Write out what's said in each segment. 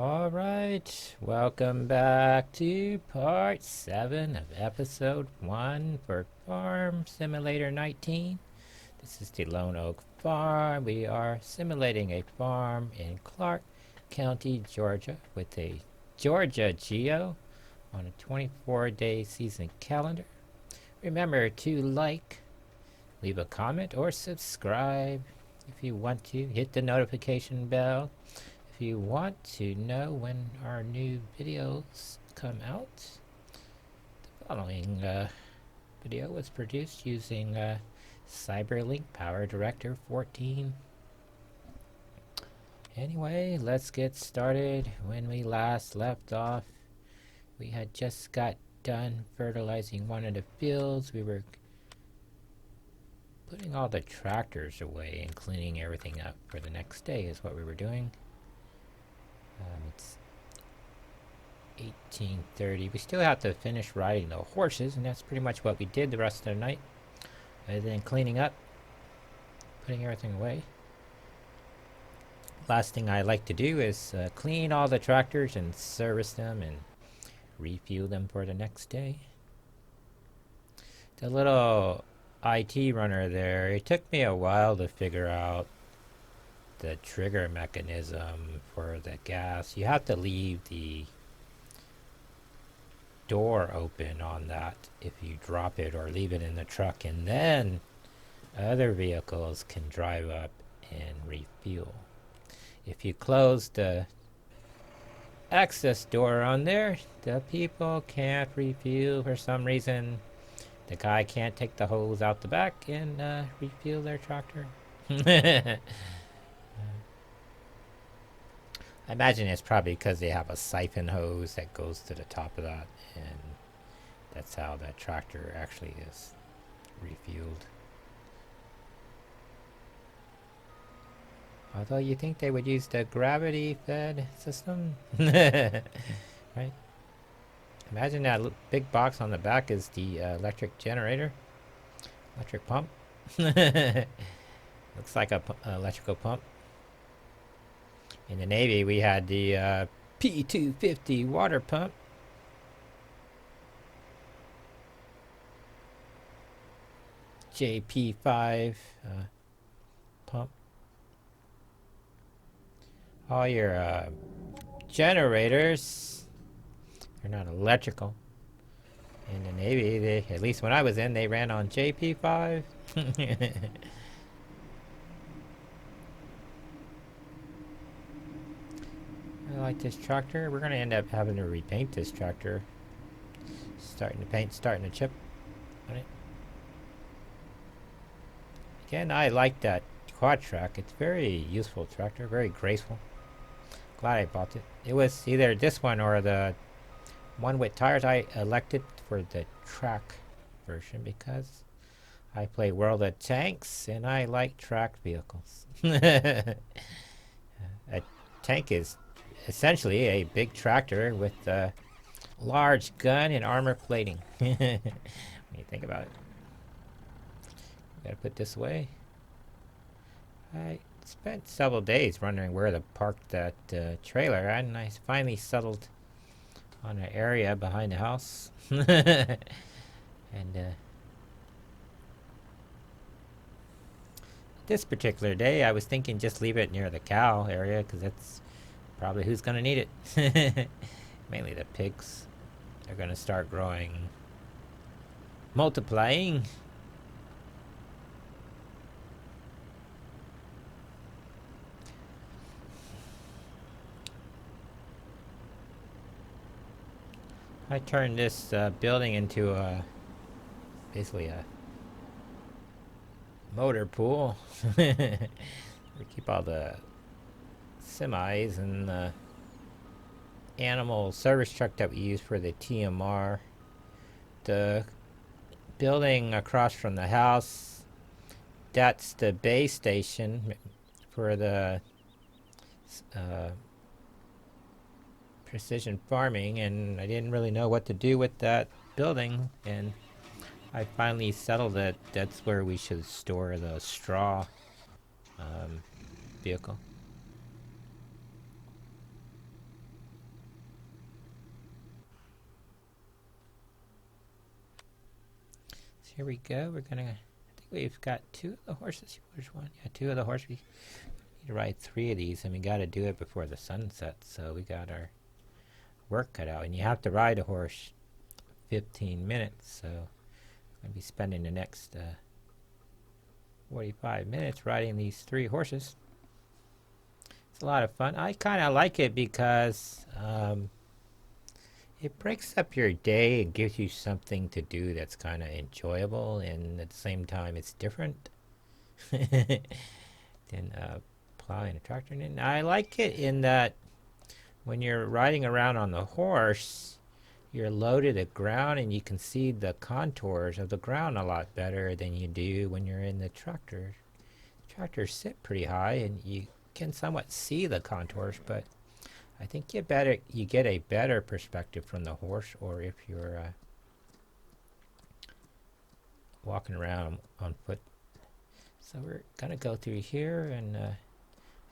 Alright, welcome back to part 7 of episode 1 for Farm Simulator 19. This is the Lone Oak Farm. We are simulating a farm in Clark County, Georgia with a Georgia Geo on a 24-day season calendar. Remember to like, leave a comment, or subscribe if you want to. Hit the notification bell if you want to know when our new videos come out. The following video was produced using Cyberlink Power Director 14. Anyway, let's get started. When we last left off, we had just got done fertilizing one of the fields. We were putting all the tractors away and cleaning everything up for the next day is what we were doing. It's 18:30. We still have to finish riding the horses, and that's pretty much what we did the rest of the night. Other than cleaning up, putting everything away. Last thing I like to do is clean all the tractors and service them and refuel them for the next day. The little IT runner there, it took me a while to figure out the trigger mechanism for the gas. You have to leave the door open on that if you drop it or leave it in the truck, and then other vehicles can drive up and refuel. If you close the access door on there, the people can't refuel for some reason. The guy can't take the hose out the back and refuel their tractor. I imagine it's probably because they have a siphon hose that goes to the top of that, and that's how that tractor actually is refueled. Although you think they would use the gravity-fed system, right? Imagine that big box on the back is the electric generator, electric pump. Looks like a electrical pump. In the Navy, we had the P250 water pump. JP5 pump. All your generators, they're not electrical. In the Navy, they, at least when I was in, they ran on JP5. I like this tractor. We're going to end up having to repaint this tractor. Starting to paint, starting to chip on it. Again, I like that quad track. It's very useful tractor, very graceful. Glad I bought it. It was either this one or the one with tires. I elected for the track version because I play World of Tanks and I like track vehicles. A tank is essentially a big tractor with a large gun and armor plating. When you think about it. Gotta put this away. I spent several days wondering where to park that trailer, and I finally settled on an area behind the house. And this particular day, I was thinking just leave it near the cow area because that's probably who's gonna need it. Mainly the pigs are gonna start growing, multiplying. I turned this building into basically a motor pool. We keep all the semis and the animal service truck that we use for the TMR. The building across from the house, that's the base station for the precision farming, and I didn't really know what to do with that building, and I finally settled that that's where we should store the straw vehicle. here we go. We're gonna. I think we've got 2 of the horses. Where's one? Yeah, 2 of the horses. We need to ride 3 of these, and we got to do it before the sun sets. So we got our work cut out, and you have to ride a horse 15 minutes. So I'm gonna be spending the next 45 minutes riding these 3 horses. It's a lot of fun. I kind of like it because it breaks up your day and gives you something to do that's kind of enjoyable, and at the same time it's different than plowing a tractor. And I like it in that when you're riding around on the horse, you're low to the ground and you can see the contours of the ground a lot better than you do when you're in the tractor. Tractors sit pretty high and you can somewhat see the contours, but I think you get a better perspective from the horse, or if you're walking around on foot. So we're gonna go through here, and I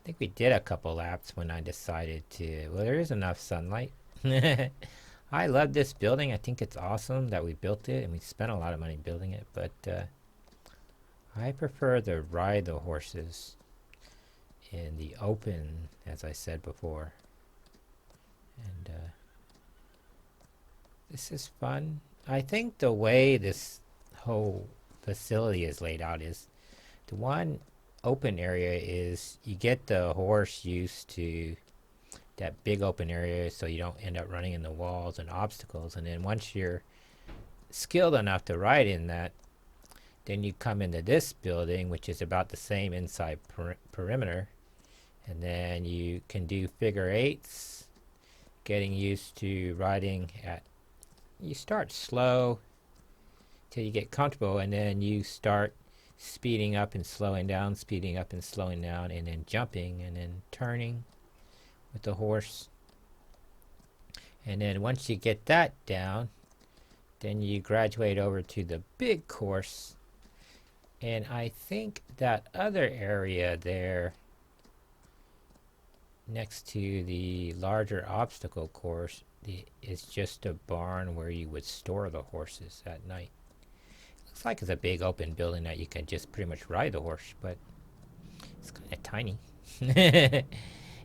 think we did a couple laps when I decided to. Well, there is enough sunlight. I love this building. I think it's awesome that we built it, and we spent a lot of money building it, but I prefer to ride the horses in the open, as I said before. And this is fun. I think the way this whole facility is laid out is the one open area is you get the horse used to that big open area so you don't end up running in the walls and obstacles, and then once you're skilled enough to ride in that, then you come into this building, which is about the same inside perimeter, and then you can do figure eights, getting used to riding at, you start slow till you get comfortable, and then you start speeding up and slowing down, speeding up and slowing down, and then jumping and then turning with the horse. And then once you get that down, then you graduate over to the big course. And I think that other area there next to the larger obstacle course is just a barn where you would store the horses at night. Looks like it's a big open building that you can just pretty much ride the horse, but it's kind of tiny.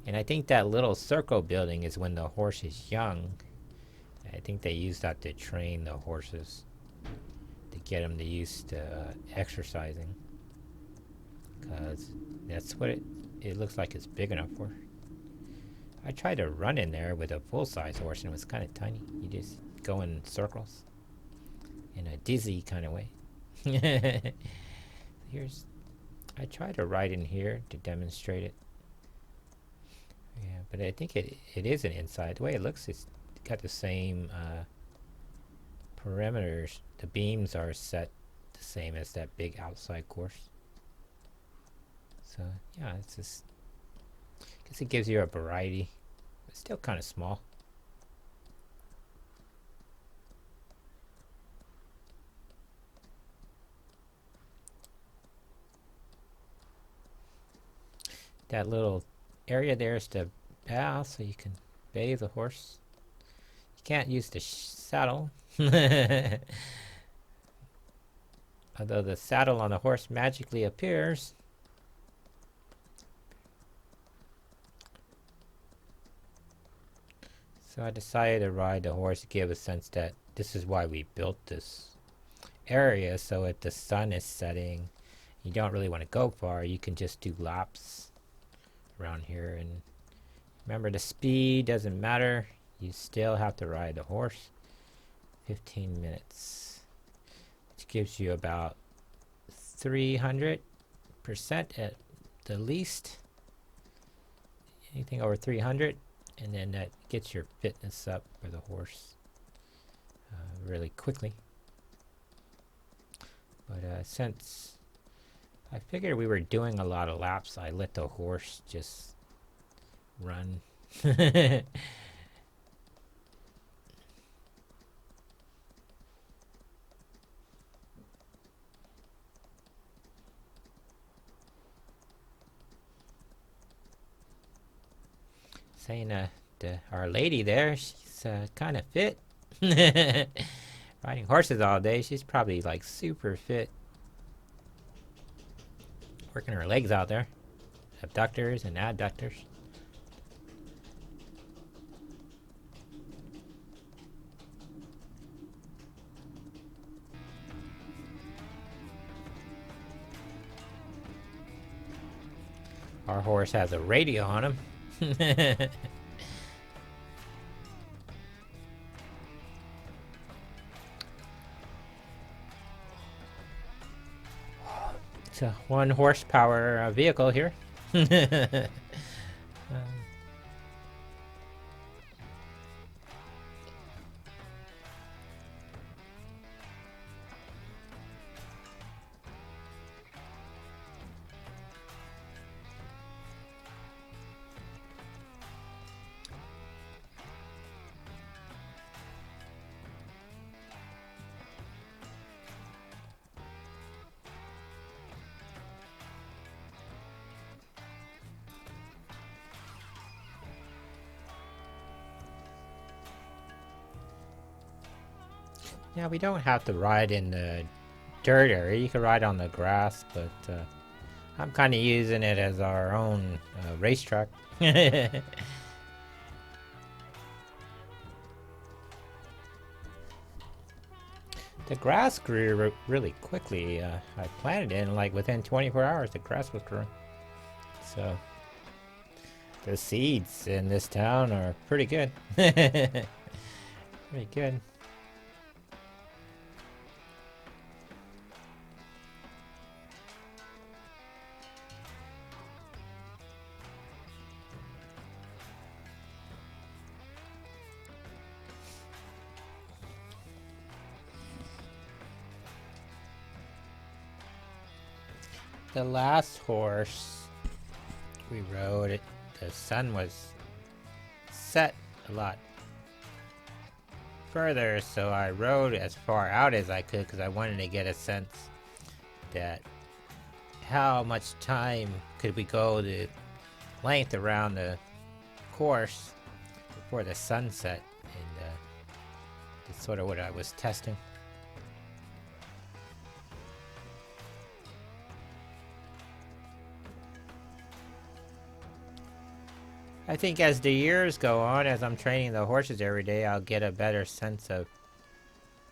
And I think that little circle building is when the horse is young. I think they use that to train the horses, to get them to used to exercising, because that's what it looks like it's big enough for. I tried to run in there with a full-size horse and it was kind of tiny. You just go in circles in a dizzy kind of way. I tried to ride in here to demonstrate it. Yeah, but I think it is an inside. The way it looks, it's got the same perimeters. The beams are set the same as that big outside course. So yeah, it's just, I guess it gives you a variety. It's still kind of small. That little area there is the bath, so you can bathe the horse. You can't use the saddle. Although the saddle on the horse magically appears. So I decided to ride the horse to give a sense that this is why we built this area, so if the sun is setting, you don't really want to go far, you can just do laps around here. And remember, the speed doesn't matter, you still have to ride the horse 15 minutes, which gives you about 300% at the least. Anything over 300, and then that gets your fitness up for the horse really quickly. But since I figured we were doing a lot of laps, I let the horse just run. Saying our lady there, she's kind of fit. Riding horses all day. She's probably like super fit. Working her legs out there. Abductors and adductors. Our horse has a radio on him. It's a 1 horsepower vehicle here. Yeah, we don't have to ride in the dirt area. You can ride on the grass, but I'm kind of using it as our own racetrack. The grass grew really quickly. I planted it, and like within 24 hours, the grass was growing. So the seeds in this town are pretty good. Pretty good. The last horse we rode, the sun was set a lot further, so I rode as far out as I could because I wanted to get a sense that how much time could we go the length around the course before the sun set, and that's sort of what I was testing. I think as the years go on, as I'm training the horses every day, I'll get a better sense of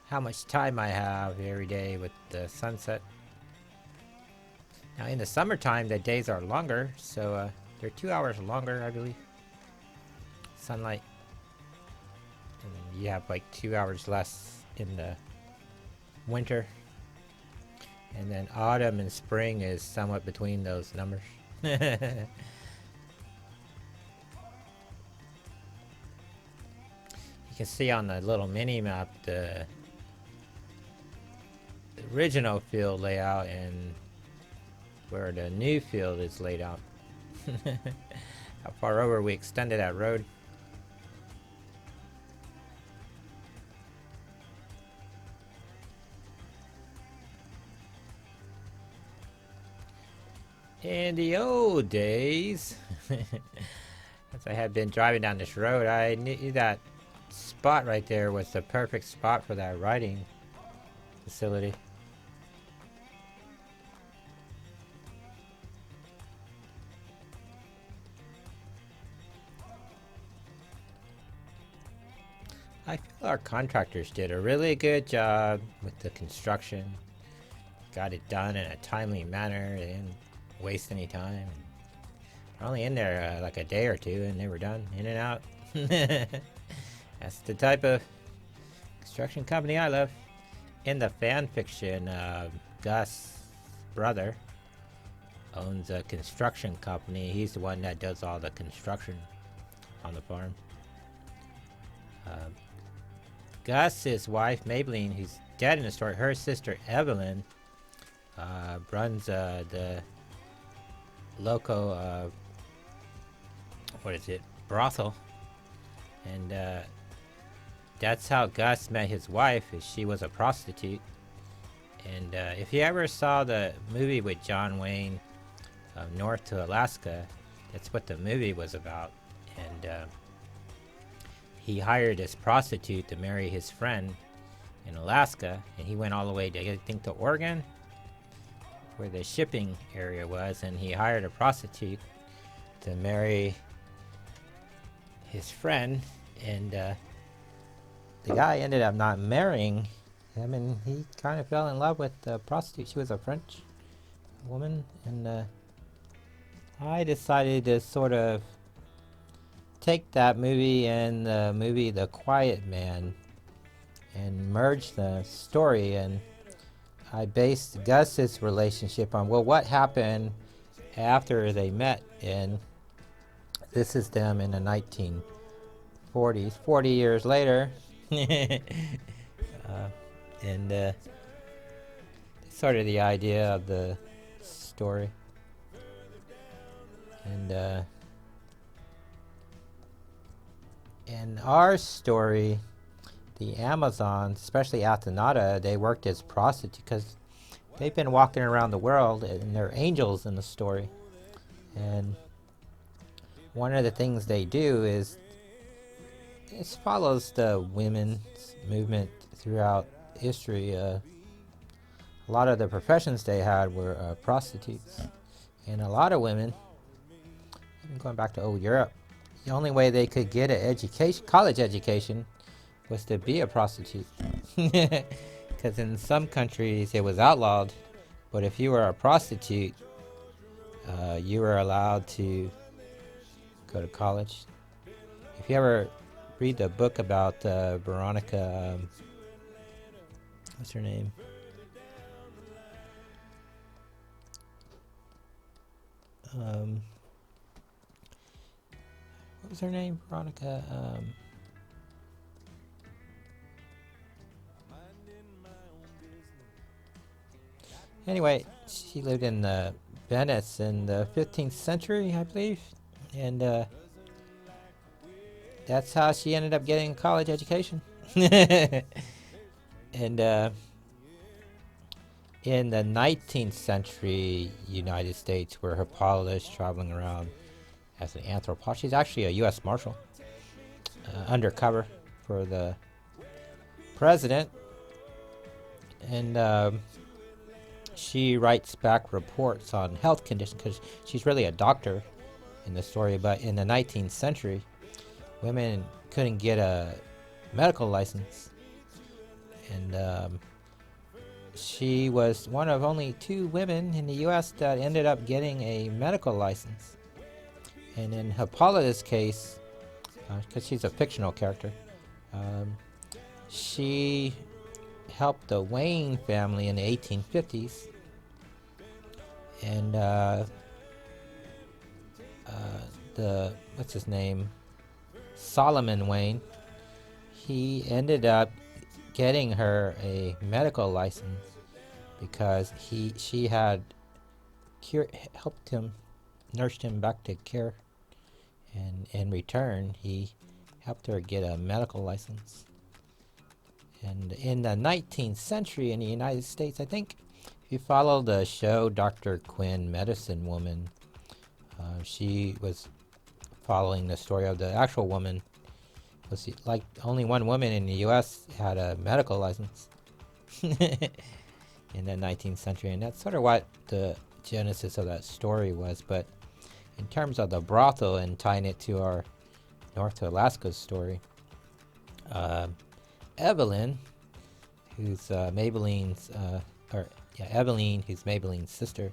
how much time I have every day with the sunset. Now in the summertime, the days are longer, so they're 2 hours longer, I believe. Sunlight. And you have like 2 hours less in the winter. And then autumn and spring is somewhat between those numbers. You can see on the little mini map the original field layout and where the new field is laid out. How far over we extended that road. In the old days, as I had been driving down this road, I knew that spot right there was the perfect spot for that riding facility. I feel our contractors did a really good job with the construction. Got it done in a timely manner. They didn't waste any time. They're only in there like a day or two and they were done, in and out. That's the type of construction company I love. In the fan fiction, Gus' brother owns a construction company. He's the one that does all the construction on the farm. Gus, his wife Maybelline, who's dead in the story, her sister Evelyn runs the local what is it, brothel, and that's how Gus met his wife. Is she was a prostitute. And if you ever saw the movie with John Wayne, North to Alaska, that's what the movie was about. And he hired this prostitute to marry his friend, in Alaska, and he went all the way to, I think, to Oregon, where the shipping area was, and he hired a prostitute to marry his friend, and the guy ended up not marrying him, and he kind of fell in love with the prostitute. She was a French woman, and I decided to sort of take that movie and the movie The Quiet Man and merge the story, and I based Gus's relationship on, well, what happened after they met, and this is them in the 1940s, 40 years later. And sort of the idea of the story. And in our story, the Amazons, especially Athenata, they worked as prostitutes because they've been walking around the world, and they're angels in the story. And one of the things they do is it follows the women's movement throughout history. A lot of the professions they had were prostitutes, and a lot of women, even going back to old Europe, the only way they could get an education, college education, was to be a prostitute. Because in some countries it was outlawed, but if you were a prostitute, you were allowed to go to college. If you ever read the book about Veronica, what's her name? What was her name? Veronica. Anyway, she lived in Venice in the 15th century, I believe, and that's how she ended up getting a college education. And in the 19th century United States, where Hippolyta is traveling around as an anthropologist, she's actually a U.S. Marshal, undercover for the president, and she writes back reports on health conditions because she's really a doctor in the story. But in the 19th century, women couldn't get a medical license, and she was one of only 2 women in the U.S. that ended up getting a medical license. And in Hippolyta's case, because she's a fictional character, she helped the Wayne family in the 1850s, and the, what's his name, Solomon Wayne, he ended up getting her a medical license because she had helped him, nursed him back to care, and in return he helped her get a medical license. And in the 19th century in the United States, I think if you follow the show Dr. Quinn, Medicine Woman, she was following the story of the actual woman. Was like only one woman in the U.S. had a medical license in the 19th century, and that's sort of what the genesis of that story was. But in terms of the brothel and tying it to our North to Alaska story, Evelyn, who's Maybelline's, Evelyn, who's Maybelline's sister,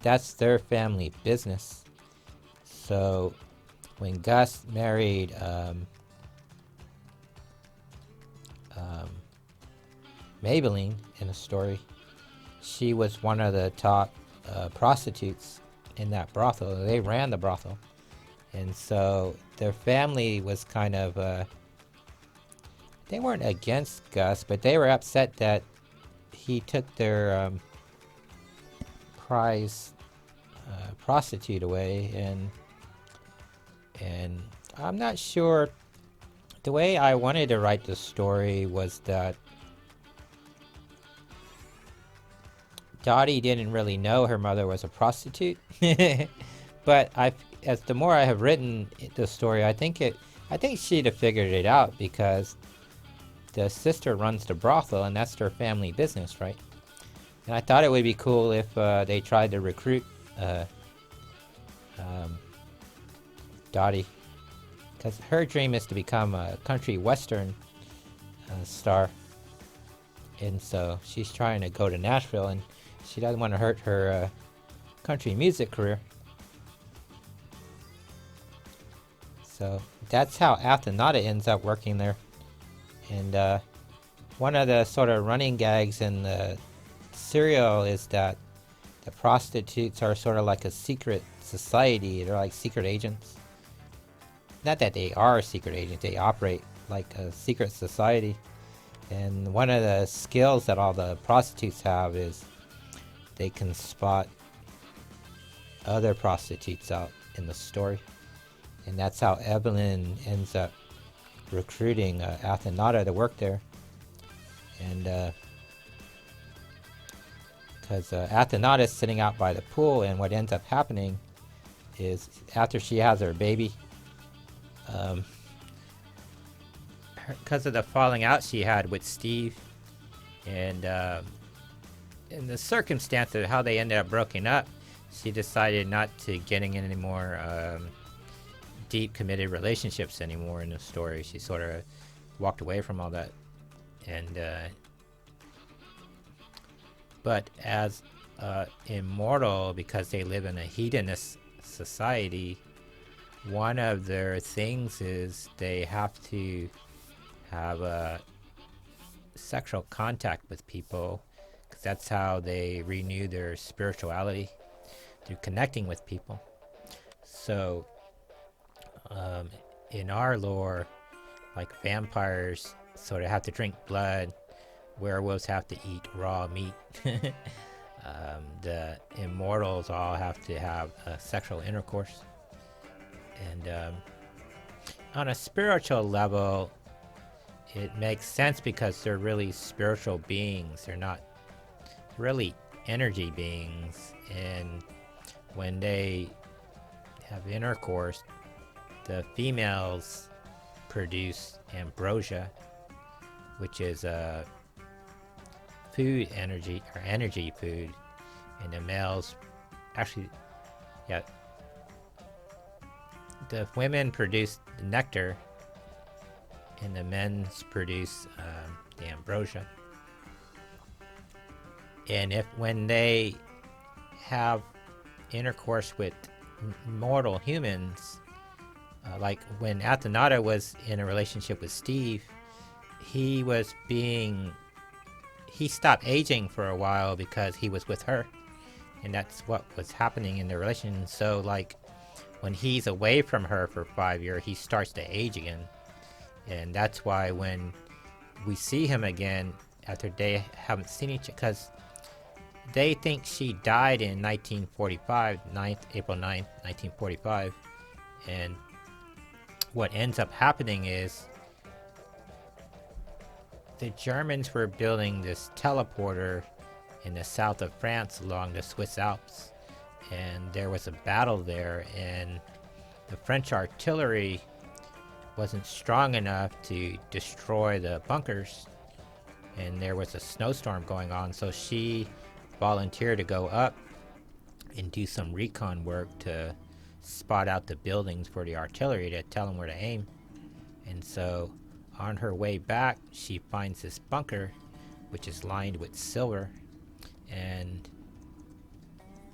that's their family business. So when Gus married Maybelline in the story, she was one of the top prostitutes in that brothel. They ran the brothel, and so their family was kind of they weren't against Gus, but they were upset that he took their prize prostitute away, and I'm not sure. The way I wanted to write the story was that Dottie didn't really know her mother was a prostitute, but as the more I have written the story, I think she'd have figured it out, because the sister runs the brothel, and that's their family business, right? And I thought it would be cool if they tried to recruit um, Dottie, because her dream is to become a country western star, and so she's trying to go to Nashville, and she doesn't want to hurt her country music career. So that's how Athenata ends up working there. And one of the sort of running gags in the serial is that the prostitutes are sort of like a secret society. They're like secret agents. Not that they are secret agents, they operate like a secret society. And one of the skills that all the prostitutes have is they can spot other prostitutes out in the story. And that's how Evelyn ends up recruiting Athenata to work there. And because Athenata is sitting out by the pool, and what ends up happening is after she has her baby, because of the falling out she had with Steve, and in the circumstance of how they ended up broken up, she decided not to getting in any more deep committed relationships anymore in the story. She sort of walked away from all that. And but as immortal, because they live in a hedonist society, one of their things is they have to have a sexual contact with people, because that's how they renew their spirituality, through connecting with people. So in our lore, like vampires sort of have to drink blood, werewolves have to eat raw meat. The immortals all have to have sexual intercourse. And on a spiritual level, it makes sense because they're really spiritual beings. They're not really energy beings. And when they have intercourse, the females produce ambrosia, which is a food energy, or energy food, and the males actually, the women produce the nectar, and the men produce the ambrosia. And when they have intercourse with mortal humans, like when Athenata was in a relationship with Steve, he stopped aging for a while because he was with her, and that's what was happening in their relation. So like when he's away from her for 5 years, he starts to age again. And that's why when we see him again after they haven't seen each other, because they think she died in 1945, April 9th, 1945. And what ends up happening is the Germans were building this teleporter in the south of France along the Swiss Alps, and there was a battle there, and the French artillery wasn't strong enough to destroy the bunkers, and there was a snowstorm going on, so she volunteered to go up and do some recon work to spot out the buildings for the artillery to tell them where to aim. And so on her way back, she finds this bunker which is lined with silver, and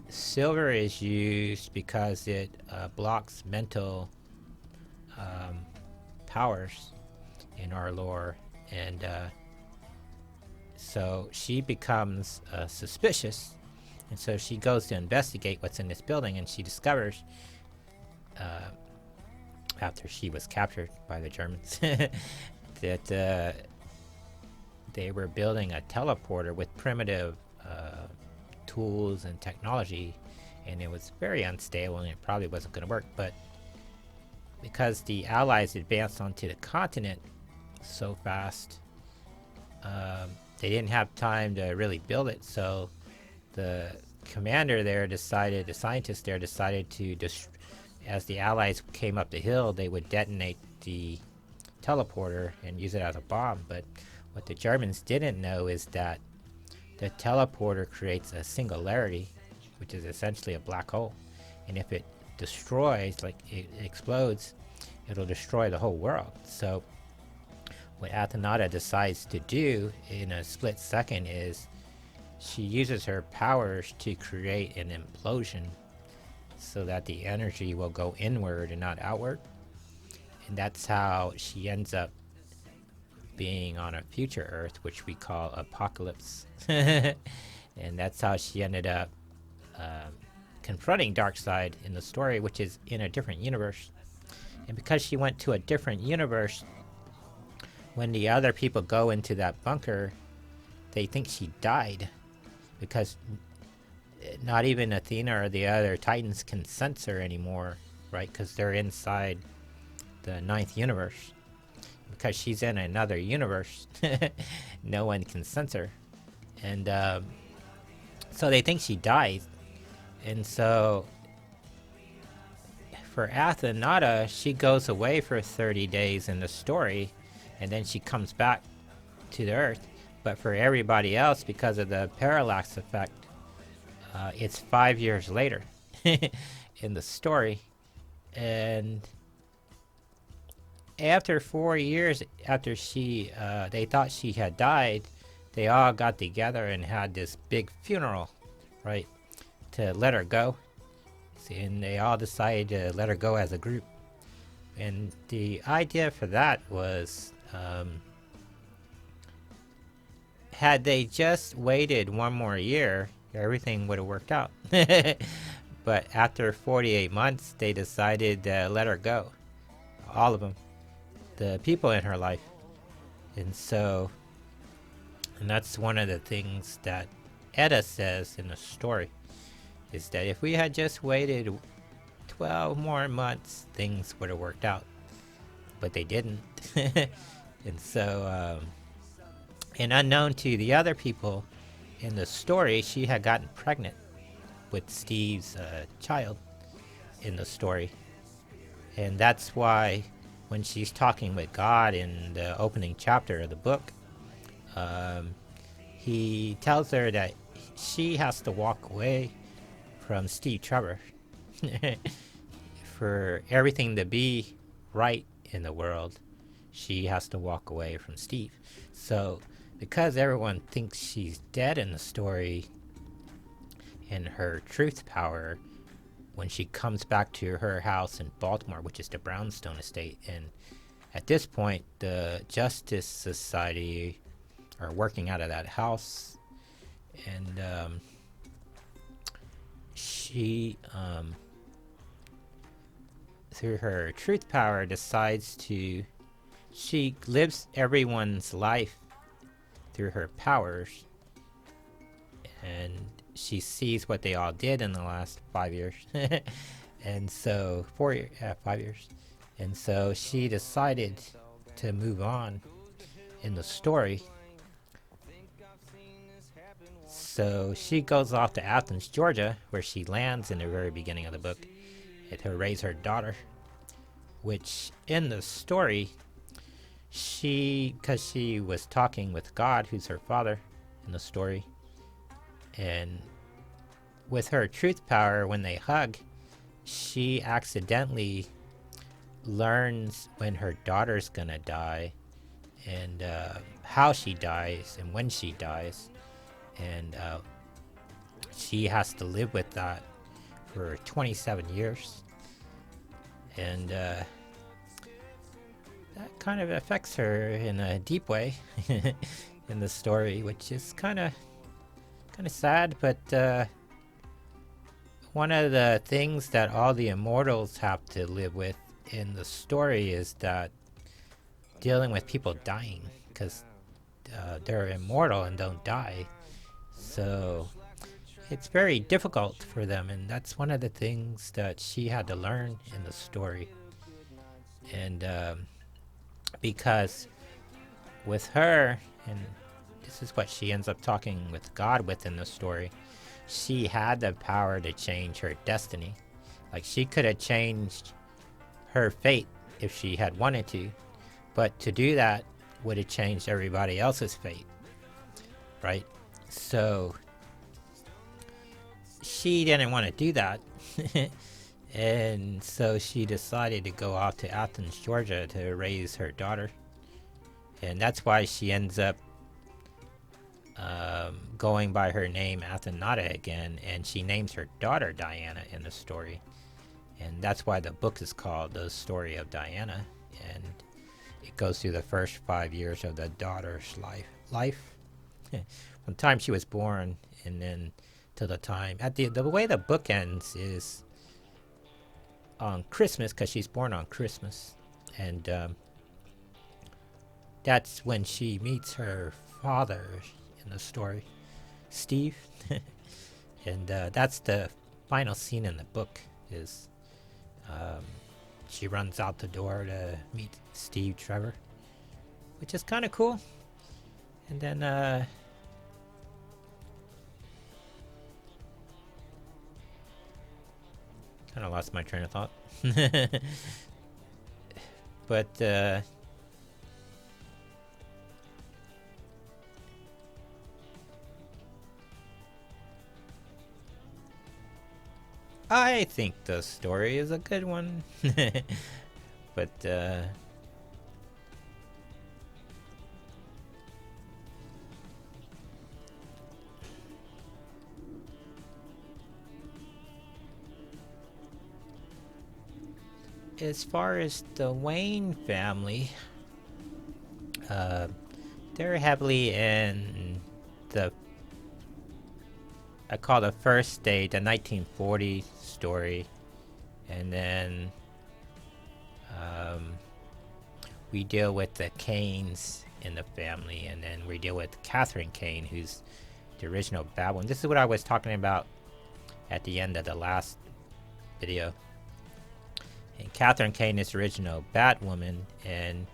silver is used because it blocks mental powers in our lore. And so she becomes suspicious, and so she goes to investigate what's in this building, and she discovers after she was captured by the Germans that they were building a teleporter with primitive tools and technology, and it was very unstable, and it probably wasn't going to work. But because the Allies advanced onto the continent so fast, they didn't have time to really build it, so the commander there decided, the scientist there decided to as the Allies came up the hill, they would detonate the teleporter and use it as a bomb. But what the Germans didn't know is that the teleporter creates a singularity, which is essentially a black hole. And if it destroys, like it explodes, it'll destroy the whole world. So what Athenata decides to do in a split second is she uses her powers to create an implosion so that the energy will go inward and not outward. And that's how she ends up being on a future Earth, which we call Apocalypse. And that's how she ended up confronting Darkseid in the story, which is in a different universe. And because she went to a different universe, when the other people go into that bunker, they think she died, because not even Athena or the other Titans can sense her anymore, right? Because they're inside the ninth universe. Because she's in another universe, no one can sense her. And so they think she died. And so for Athenata, she goes away for 30 days in the story, and then she comes back to the Earth. But for everybody else, because of the parallax effect, it's 5 years later in the story. And after 4 years after she, they thought she had died, they all got together and had this big funeral, right, to let her go. And they all decided to let her go as a group. And the idea for that was, had they just waited 1 more year, everything would have worked out. But after 48 months, they decided to let her go. All of them. The people in her life. And so, and that's one of the things that Edda says in the story, is that if we had just waited 12 more months, things would have worked out. But they didn't. And so, and unknown to the other people in the story, she had gotten pregnant with Steve's child in the story. And that's why when she's talking with God in the opening chapter of the book, he tells her that she has to walk away from Steve Trevor for everything to be right in the world. She has to walk away from Steve. So because everyone thinks she's dead in the story, in her truth power, when she comes back to her house in Baltimore, which is the Brownstone estate, and at this point the Justice Society are working out of that house, and she through her truth power decides to, she lives everyone's life through her powers, and she sees what they all did in the last 5 years. And so 5 years, and so she decided to move on in the story. So she goes off to Athens, Georgia, where she lands in the very beginning of the book, to raise her daughter, which in the story, because she was talking with God, who's her father in the story, and with her truth power, when they hug, she accidentally learns when her daughter's gonna die, and how she dies and when she dies, and she has to live with that for 27 years, and that kind of affects her in a deep way in the story, which is kind of sad. But one of the things that all the immortals have to live with in the story is that dealing with people dying, because they're immortal and don't die. So it's very difficult for them, and that's one of the things that she had to learn in the story. And because with her, and this is what she ends up talking with God with in the story, she had the power to change her destiny. Like, she could have changed her fate if she had wanted to, But to do that would have changed everybody else's fate, right? So she didn't want to do that. And so she decided to go off to Athens, Georgia to raise her daughter. And that's why she ends up going by her name Athenata again, and she names her daughter Diana in the story. And that's why the book is called The Story of Diana. And it goes through the first 5 years of the daughter's life. From the time she was born and then to the time. The way the book ends is on Christmas, because she's born on Christmas. And that's when she meets her father in the story, Steve. And that's the final scene in the book is she runs out the door to meet Steve Trevor, which is kind of cool. And then kind of lost my train of thought. But I think the story is a good one. But as far as the Wayne family, they're heavily in the, I call the first stage, the 1940 story, and then we deal with the Canes in the family, and then we deal with Catherine Kane, who's the original Batwoman. This is what I was talking about at the end of the last video. And Catherine Kane is the original Batwoman, and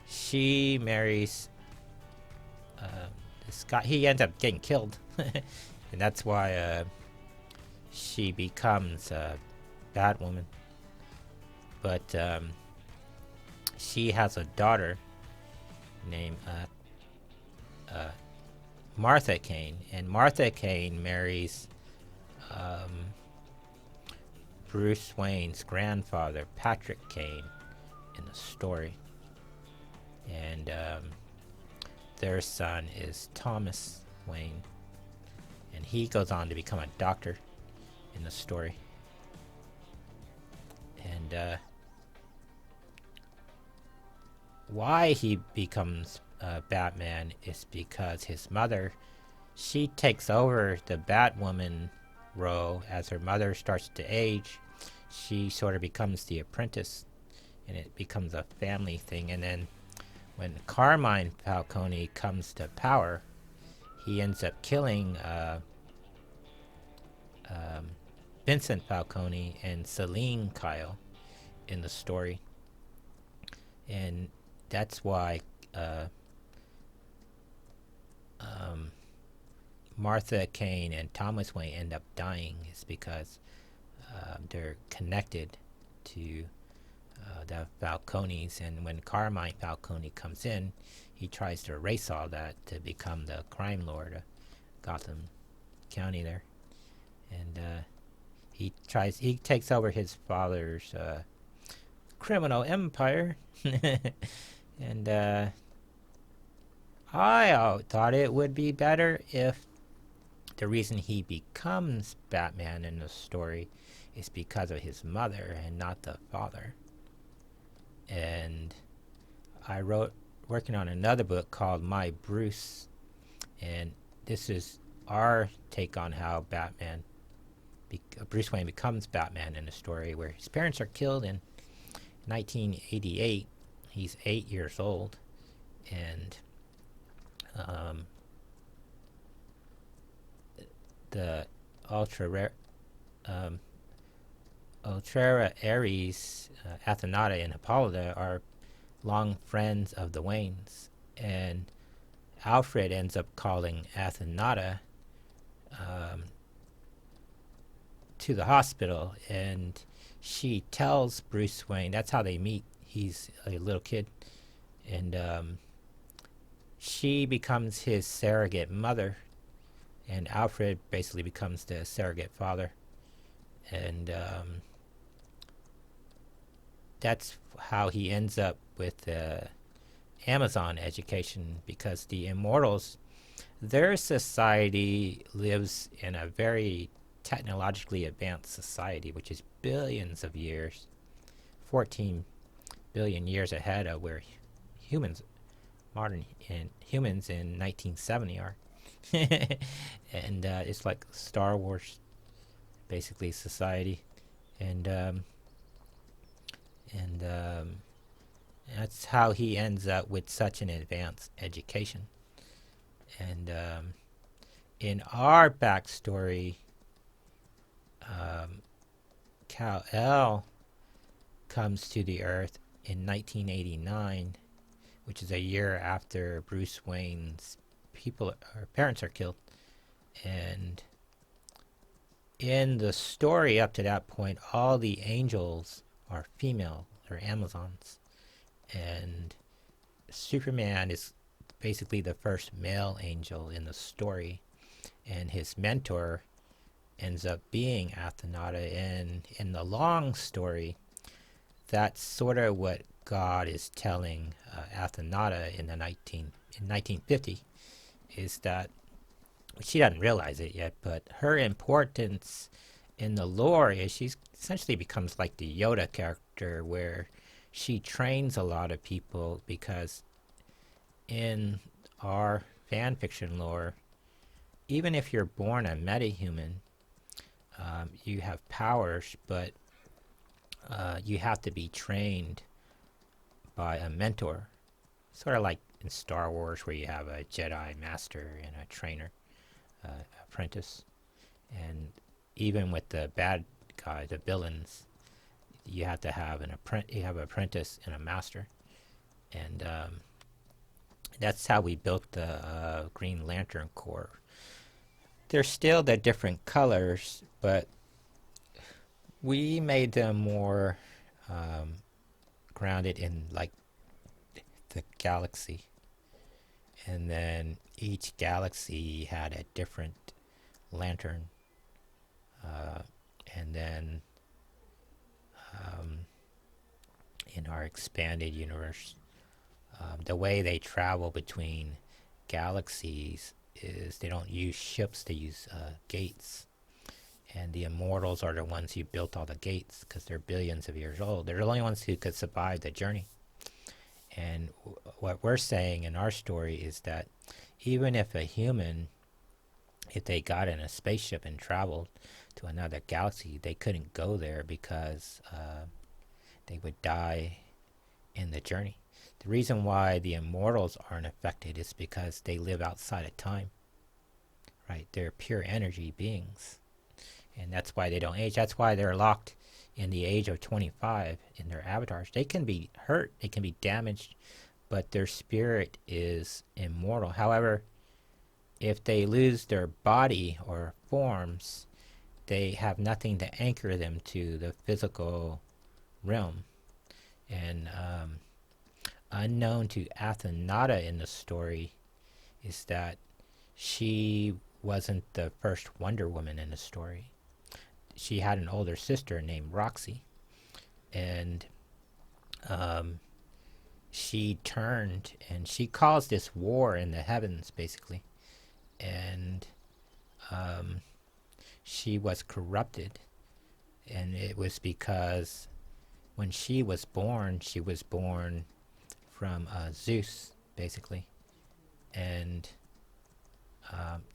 she marries this guy. He ends up getting killed, and that's why she becomes Batwoman. But she has a daughter named Martha Kane, and Martha Kane marries Bruce Wayne's grandfather, Patrick Kane, in the story. And their son is Thomas Wayne, and he goes on to become a doctor in the story. And why he becomes Batman is because his mother, she takes over the Batwoman role as her mother starts to age. She sort of becomes the apprentice, and it becomes a family thing. And then when Carmine Falcone comes to power, he ends up killing Vincent Falcone and Celine Kyle in the story. And that's why Martha Kane and Thomas Wayne end up dying, is because they're connected to the Falcones. And when Carmine Falcone comes in, he tries to erase all that to become the crime lord of Gotham County there. And he takes over his father's criminal empire. And I thought it would be better if the reason he becomes Batman in the story is because of his mother and not the father. And I working on another book called My Bruce, and this is our take on how Bruce Wayne becomes Batman in the story, where his parents are killed in 1988. He's 8 years old, and the Ultra Ares, Athenata, and Hippolyta are long friends of the Waynes, and Alfred ends up calling Athenata to the hospital, and she tells Bruce Wayne, that's how they meet. He's a little kid. and she becomes his surrogate mother, and Alfred basically becomes the surrogate father, and that's how he ends up with the Amazon education, because the immortals, their society lives in a very technologically advanced society, which is billions of years, 14 billion years ahead of where humans, modern humans in 1970 are. And it's like Star Wars, basically society, and and that's how he ends up with such an advanced education. And in our backstory, Kal-El comes to the Earth in 1989, which is a year after Bruce Wayne's parents are killed. And in the story up to that point, all the angels are female, they're Amazons. And Superman is basically the first male angel in the story, and his mentor ends up being Athenata. And in the long story, that's sort of what God is telling Athenata in 1950, is that she doesn't realize it yet, but her importance in the lore is she essentially becomes like the Yoda character, where she trains a lot of people, because in our fan fiction lore, even if you're born a metahuman, you have powers, but you have to be trained by a mentor, sort of like in Star Wars, where you have a Jedi master and a trainer, apprentice. And even with the bad guy, the villains, you have to have an apprentice and a master. And that's how we built the Green Lantern Corps. They're still the different colors, but we made them more grounded in like the galaxy. And then each galaxy had a different lantern. And then in our expanded universe, the way they travel between galaxies is they don't use ships, they use gates. And the immortals are the ones who built all the gates, because they're billions of years old. They're the only ones who could survive the journey. And what we're saying in our story is that even if a human, if they got in a spaceship and traveled to another galaxy, they couldn't go there, because they would die in the journey. The reason why the immortals aren't affected is because they live outside of time, right? They're pure energy beings, and that's why they don't age. That's why they're locked in the age of 25 in their avatars. They can be hurt, they can be damaged, but their spirit is immortal. However, if they lose their body or forms, they have nothing to anchor them to the physical realm. And unknown to Athenata in the story is that she wasn't the first Wonder Woman in the story. She had an older sister named Roxy, and she turned and she caused this war in the heavens, basically. And she was corrupted, and it was because when she was born from Zeus, basically. And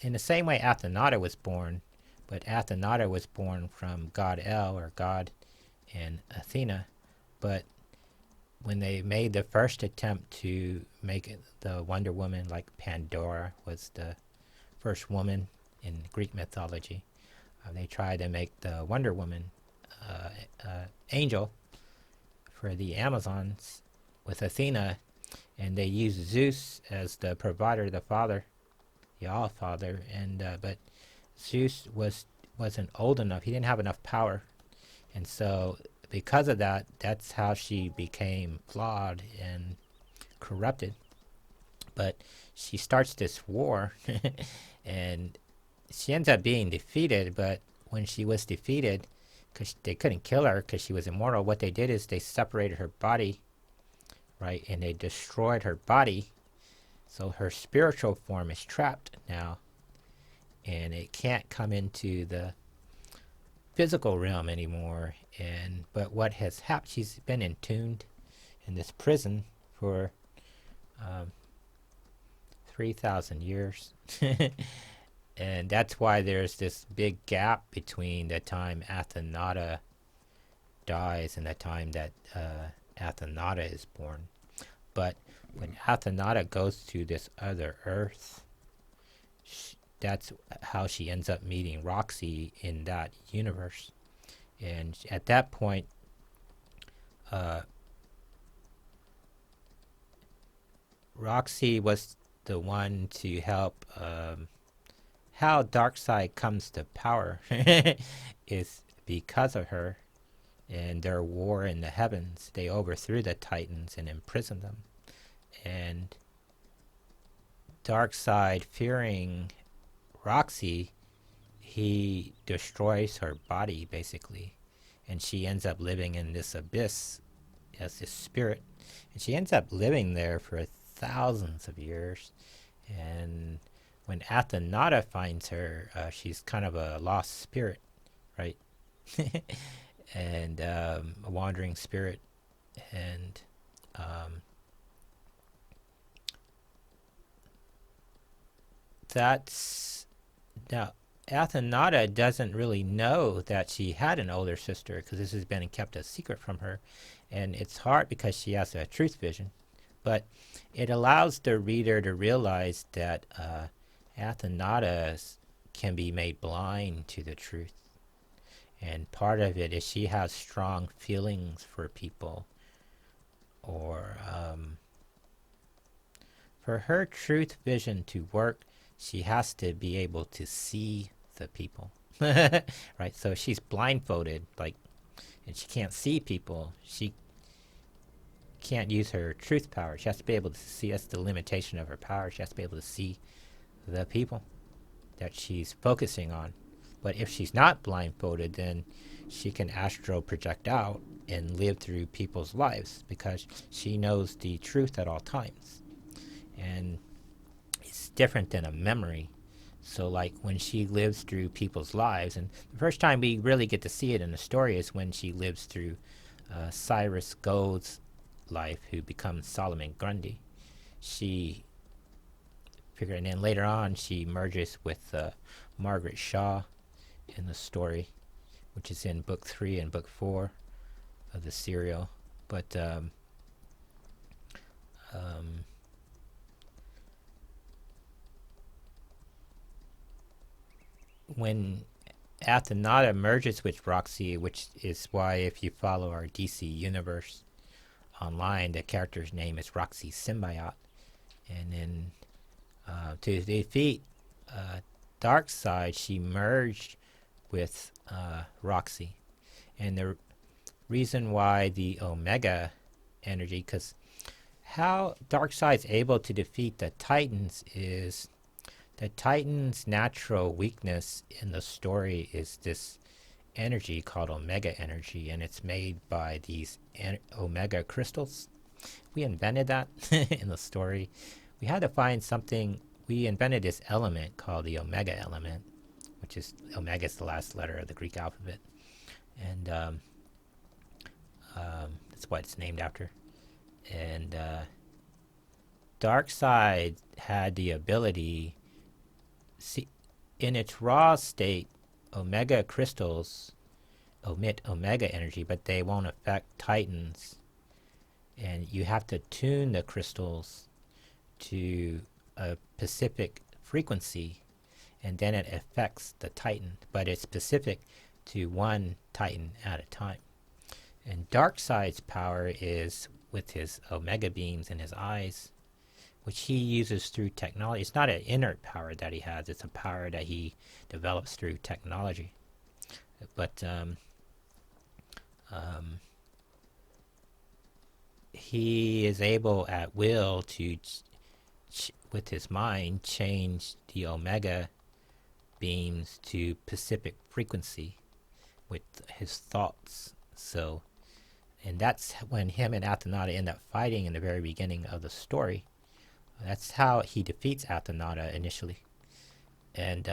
in the same way Athenata was born, but Athenata was born from God El, or God, and Athena. But when they made the first attempt to make the Wonder Woman, like Pandora was the first woman in Greek mythology, they tried to make the Wonder Woman angel for the Amazons with Athena, and they used Zeus as the provider, the father, the All-Father, and but Zeus wasn't old enough. He didn't have enough power, and so because of that, that's how she became flawed and corrupted. But she starts this war, and she ends up being defeated. But when she was defeated, because they couldn't kill her because she was immortal, what they did is they separated her body, right, and they destroyed her body. So her spiritual form is trapped now, and it can't come into the physical realm anymore. And but what has happened? She's been entombed in this prison for 3,000 years. And that's why there's this big gap between the time Athenata dies and the time that Athenata is born. But when Athenata goes to this other Earth, that's how she ends up meeting Roxy in that universe. And at that point, Roxy was the one to help. How Darkseid comes to power is because of her and their war in the heavens. They overthrew the Titans and imprisoned them. And Darkseid, fearing Roxy, he destroys her body, basically. And she ends up living in this abyss as this spirit. And she ends up living there for thousands of years. And when Athenata finds her, she's kind of a lost spirit, right? And a wandering spirit. And that's... Now, Athenata doesn't really know that she had an older sister because this has been kept a secret from her. And it's hard because she has a truth vision. But it allows the reader to realize that Athenata can be made blind to the truth. And part of it is she has strong feelings for people. Or for her truth vision to work, she has to be able to see the people. Right? So she's blindfolded, like, and she can't see people. She can't use her truth power. She has to be able to see. That's the limitation of her power. She has to be able to see the people that she's focusing on. But if she's not blindfolded, then she can astral project out and live through people's lives because she knows the truth at all times. And it's different than a memory. So like when she lives through people's lives, and the first time we really get to see it in the story is when she lives through Cyrus Gold's life, who becomes Solomon Grundy. She figure, and then later on she merges with Margaret Shaw in the story, which is in book 3 and book 4 of the serial. But when Athenata merges with Roxy, which is why if you follow our DC universe online, the character's name is Roxy Symbiote. And then to defeat Darkseid, she merged with Roxy. And the reason why the Omega energy, because how Darkseid's able to defeat the Titans is the Titans' natural weakness in the story is this energy called Omega energy, and it's made by these Omega crystals. We invented that in the story. We had to find something. We invented this element called the Omega element, which is Omega is the last letter of the Greek alphabet, and that's what it's named after. And Darkseid had the ability, in its raw state, Omega crystals emit Omega energy, but they won't affect Titans. And you have to tune the crystals to a specific frequency, and then it affects the Titan. But it's specific to one Titan at a time. And Darkseid's power is with his Omega beams in his eyes, which he uses through technology. It's not an inert power that he has. It's a power that he develops through technology. But he is able at will to, with his mind, change the omega beams to Pacific frequency with his thoughts. So, and that's when him and Athenata end up fighting in the very beginning of the story. That's how he defeats Athenata initially, and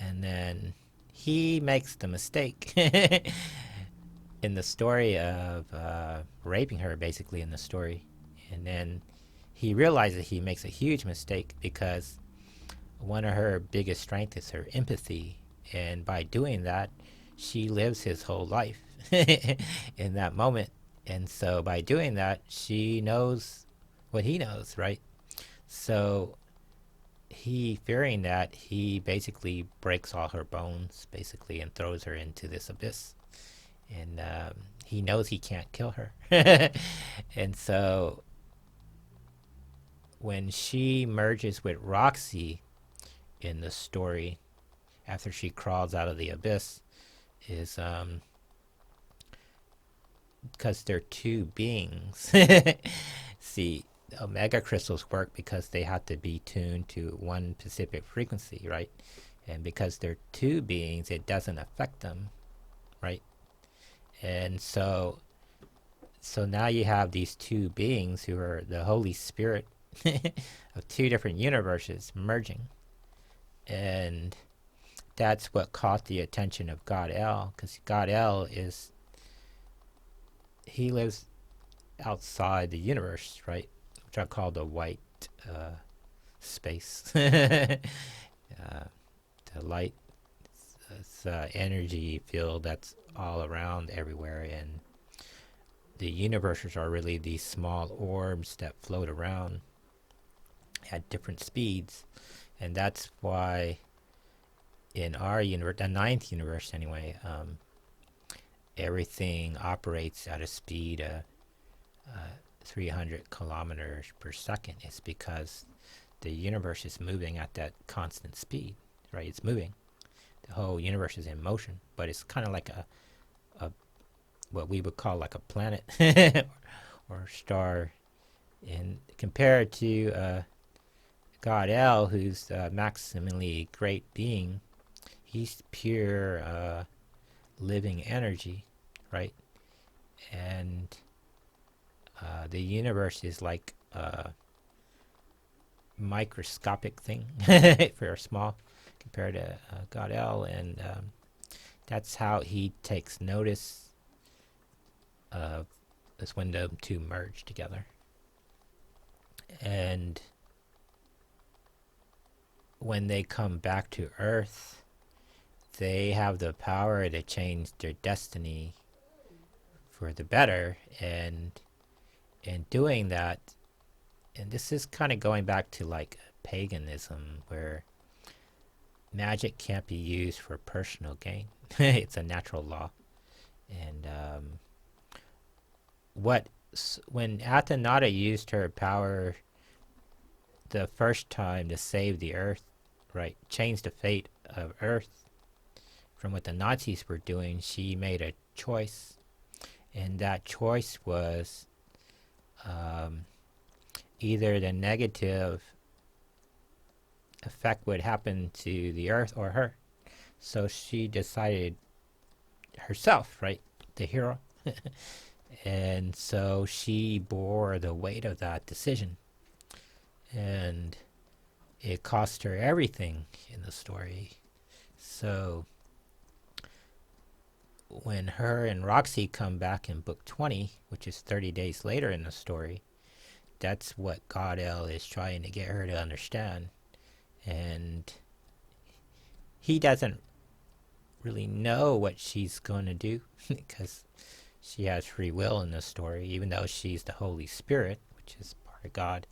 then he makes the mistake in the story of raping her, basically in the story, and then he realizes he makes a huge mistake because one of her biggest strengths is her empathy, and by doing that, she lives his whole life in that moment. And so by doing that, she knows what he knows, right? So he, fearing that, he basically breaks all her bones, basically, and throws her into this abyss. And he knows he can't kill her. And so when she merges with Roxy in the story, after she crawls out of the abyss, is because they're two beings. See, omega crystals work because they have to be tuned to one specific frequency, right? And because they're two beings, it doesn't affect them, right? And so now you have these two beings who are the Holy Spirit of two different universes merging. And that's what caught the attention of God El, because God El is, he lives outside the universe, right? Which I call the white space. The light, it's energy field that's all around everywhere, and the universes are really these small orbs that float around at different speeds. And that's why in our universe, the ninth universe anyway, everything operates at a speed of 300 kilometers per second. It's because the universe is moving at that constant speed, right? It's moving. The whole universe is in motion, but it's kind of like a what we would call like a planet or star. And compared to God El, who's a maximally great being, he's pure living energy, right? And the universe is like a microscopic thing, very small compared to God El, and that's how he takes notice of this window to merge together. And when they come back to Earth, they have the power to change their destiny for the better, and in doing that, and this is kind of going back to like paganism, where magic can't be used for personal gain. It's a natural law. And when Athenata used her power the first time to save the Earth, right, change the fate of Earth from what the Nazis were doing, she made a choice, and that choice was either the negative effect would happen to the Earth or her. So she decided herself, right, the hero. And so she bore the weight of that decision, and it cost her everything in the story. So when her and Roxy come back in book 20, which is 30 days later in the story, that's what God El is trying to get her to understand. And he doesn't really know what she's going to do because she has free will in this story. Even though she's the Holy Spirit, which is part of God,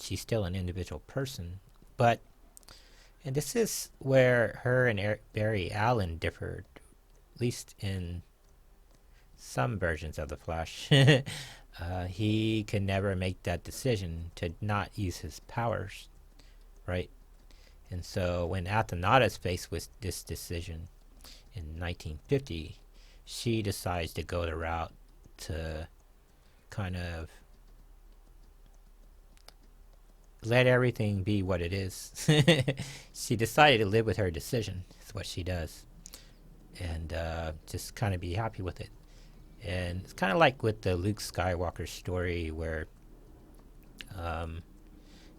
she's still an individual person. But, and this is where her and Barry Allen differed, at least in some versions of The Flash. He can never make that decision to not use his powers, right? And so when Athenata's faced with this decision in 1950, she decides to go the route to kind of let everything be what it is. She decided to live with her decision. Is what she does, and just kind of be happy with it. And it's kind of like with the Luke Skywalker story, where um,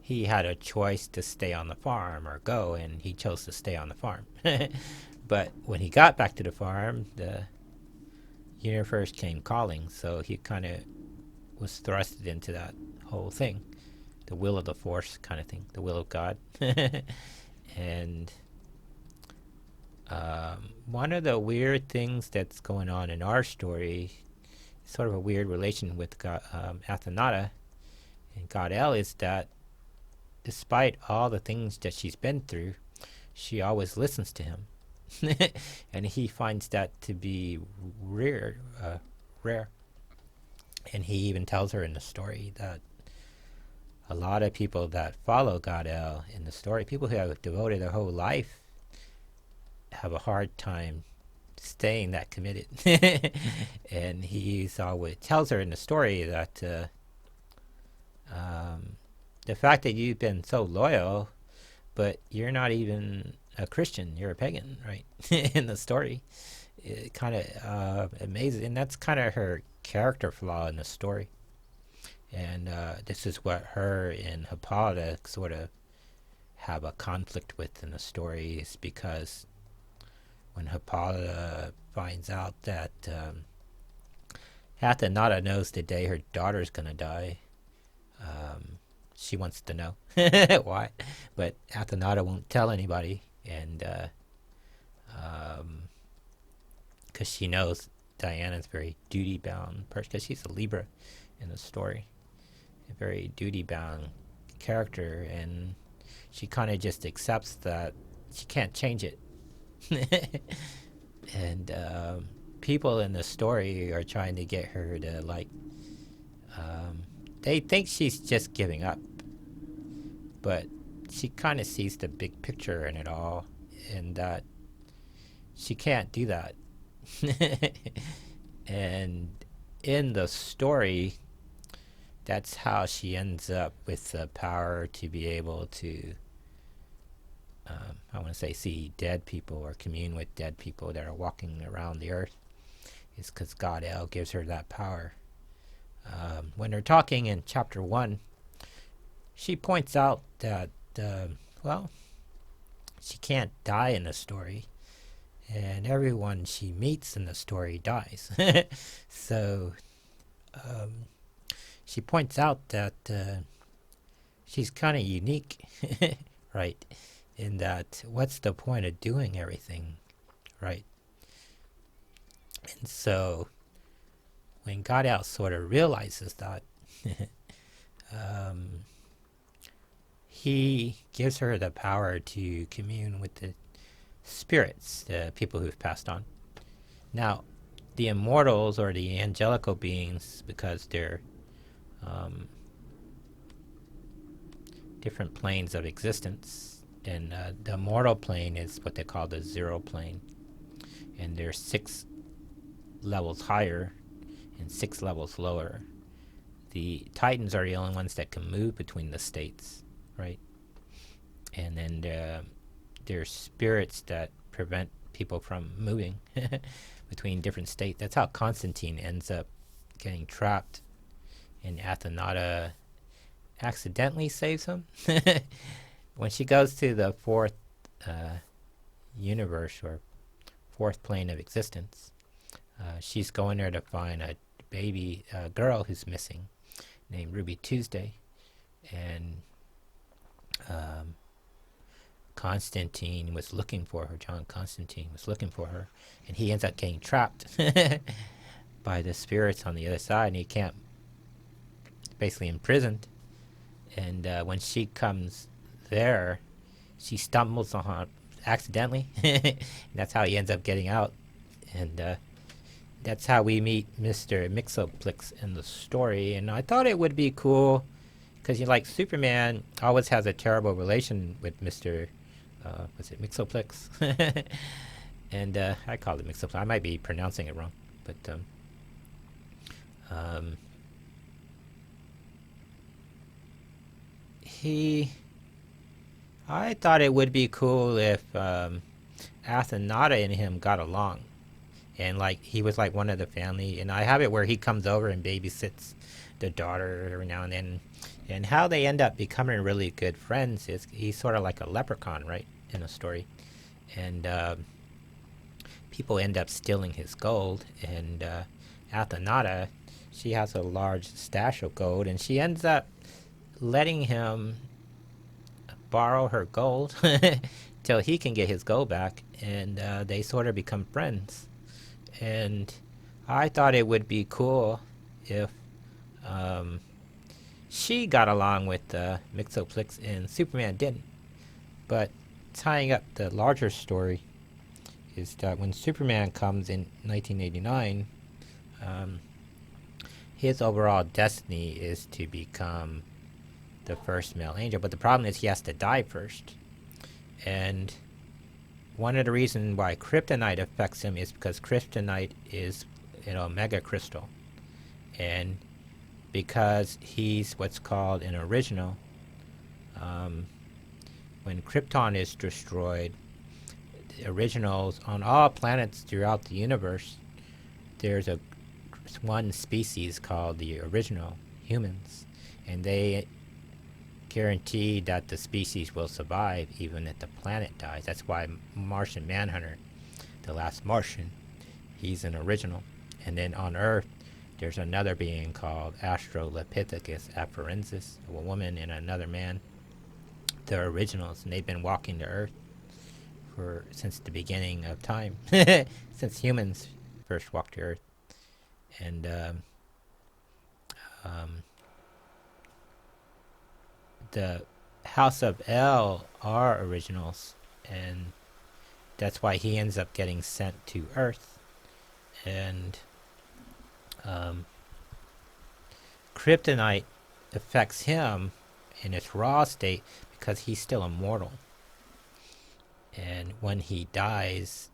he had a choice to stay on the farm or go, and he chose to stay on the farm. But when he got back to the farm, the universe came calling, so he kind of was thrusted into that whole thing, the will of the force kind of thing, the will of God. And one of the weird things that's going on in our story, sort of a weird relation with God, Athenata and God El, is that despite all the things that she's been through, she always listens to him. And he finds that to be rare, rare. And he even tells her in the story that a lot of people that follow God El in the story, people who have devoted their whole life, have a hard time staying that committed. And he's always tells her in the story that the fact that you've been so loyal, but you're not even a Christian, you're a pagan, right? In the story, it kind of amazing, and that's kind of her character flaw in the story. And this is what her and Hippolyta sort of have a conflict with in the story, is because when Hippolyta finds out that Athenata knows the day her daughter's gonna die, she wants to know why, but Athenata won't tell anybody, and because she knows Diana's very duty-bound person, because she's a Libra in the story, a very duty-bound character, and she kind of just accepts that she can't change it. And people in the story are trying to get her to, like, they think she's just giving up, but she kind of sees the big picture in it all, and that she can't do that. And in the story, that's how she ends up with the power to be able to, I want to say, see dead people or commune with dead people that are walking around the earth. It's because God El gives her that power. When they're talking in chapter 1, she points out that, well, she can't die in the story, and everyone she meets in the story dies. So she points out that she's kind of unique, right? In that, what's the point of doing everything, right? And so when God El sort of realizes that, he gives her the power to commune with the spirits, the people who've passed on. Now, the immortals, or the angelical beings, because they're different planes of existence, and the mortal plane is what they call the zero plane, and they're 6 levels higher and 6 levels lower. The Titans are the only ones that can move between the states, right? And then there's spirits that prevent people from moving between different states. That's how Constantine ends up getting trapped, and Athenata accidentally saves him. When she goes to the 4th universe, or 4th plane of existence, she's going there to find a baby girl who's missing, named Ruby Tuesday, and Constantine was looking for her. John Constantine was looking for her, and he ends up getting trapped by the spirits on the other side, and he can't, basically imprisoned. And when she comes there, she stumbles on her accidentally. And that's how he ends up getting out. And that's how we meet Mr. Mixoplex in the story. And I thought it would be cool, because like Superman always has a terrible relation with Mr. Was it Mixoplex? And I call it Mixoplex. I might be pronouncing it wrong, but I thought it would be cool if Athenata and him got along, and like he was like one of the family. And I have it where he comes over and babysits the daughter every now and then, and how they end up becoming really good friends is he's sort of like a leprechaun, right, in the story, and people end up stealing his gold, and Athenata, she has a large stash of gold, and she ends up letting him borrow her gold till he can get his gold back, and they sort of become friends. And I thought it would be cool if um, she got along with Mixoplix and Superman didn't. But tying up the larger story is that when Superman comes in 1989, um, his overall destiny is to become the first male angel. But the problem is he has to die first. And one of the reasons why kryptonite affects him is because kryptonite is an omega crystal. And because he's what's called an original, when Krypton is destroyed, the originals on all planets throughout the universe, there's one species called the original humans, and they guarantee that the species will survive even if the planet dies. That's why Martian Manhunter, the last Martian, he's an original. And then on Earth, there's another being called Australopithecus afarensis, a woman and another man. They're originals, and they've been walking the Earth since the beginning of time, since humans first walked the Earth. And the House of El are originals, and that's why he ends up getting sent to Earth. And kryptonite affects him in its raw state because he's still immortal. And when he dies,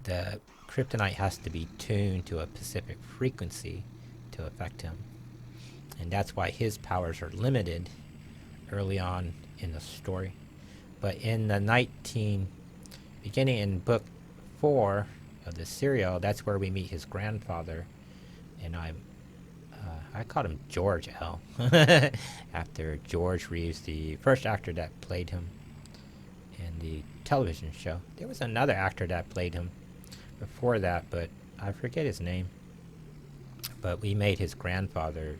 the kryptonite has to be tuned to a specific frequency to affect him. And that's why his powers are limited early on in the story. But in the beginning in book 4 of the serial, that's where we meet his grandfather. And I called him George L. after George Reeves, the first actor that played him in the television show. There was another actor that played him before that, but I forget his name. But we made his grandfather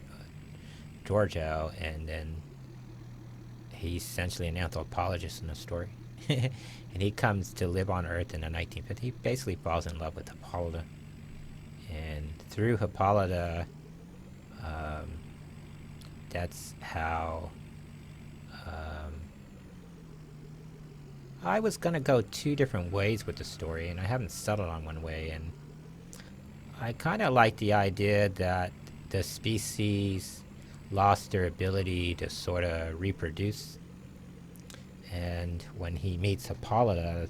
George L, and then he's essentially an anthropologist in the story. And he comes to live on Earth in the 1950s. He basically falls in love with Hippolyta. And through Hippolyta, that's how I was going to go 2 different ways with the story, and I haven't settled on one way. And I kind of like the idea that the species lost their ability to sort of reproduce. And when he meets Hippolyta,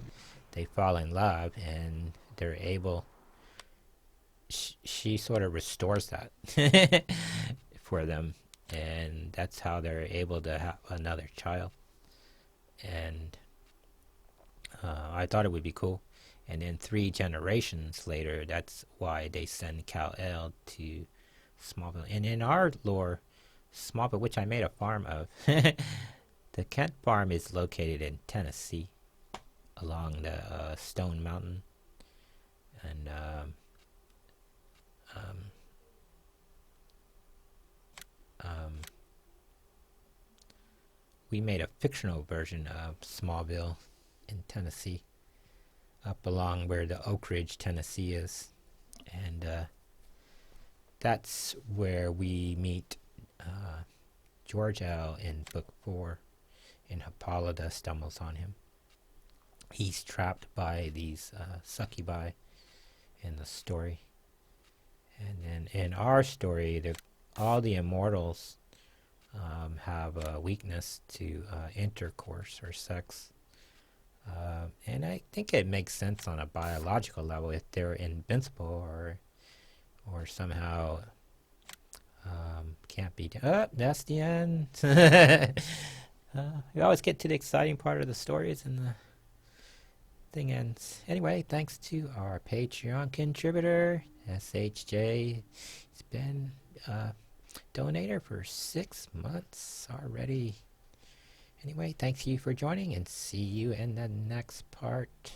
they fall in love, and they're able... She sort of restores that for them. And that's how they're able to have another child. And I thought it would be cool. And then 3 generations later, that's why they send Kal-El to Smallville. And in our lore, Smallville, which I made a farm of, the Kent farm is located in Tennessee, along the Stone Mountain. And we made a fictional version of Smallville in Tennessee, up along where the Oak Ridge, Tennessee is. And that's where we meet George L. in book 4, and Hippolyta stumbles on him. He's trapped by these succubi in the story. And then in our story, all the immortals have a weakness to intercourse or sex. And I think it makes sense on a biological level if they're invincible or somehow Can't be done. Oh, that's the end. We always get to the exciting part of the stories and the thing ends. Anyway, thanks to our Patreon contributor, SHJ. He's been a donator for 6 months already. Anyway, thanks you for joining and see you in the next part.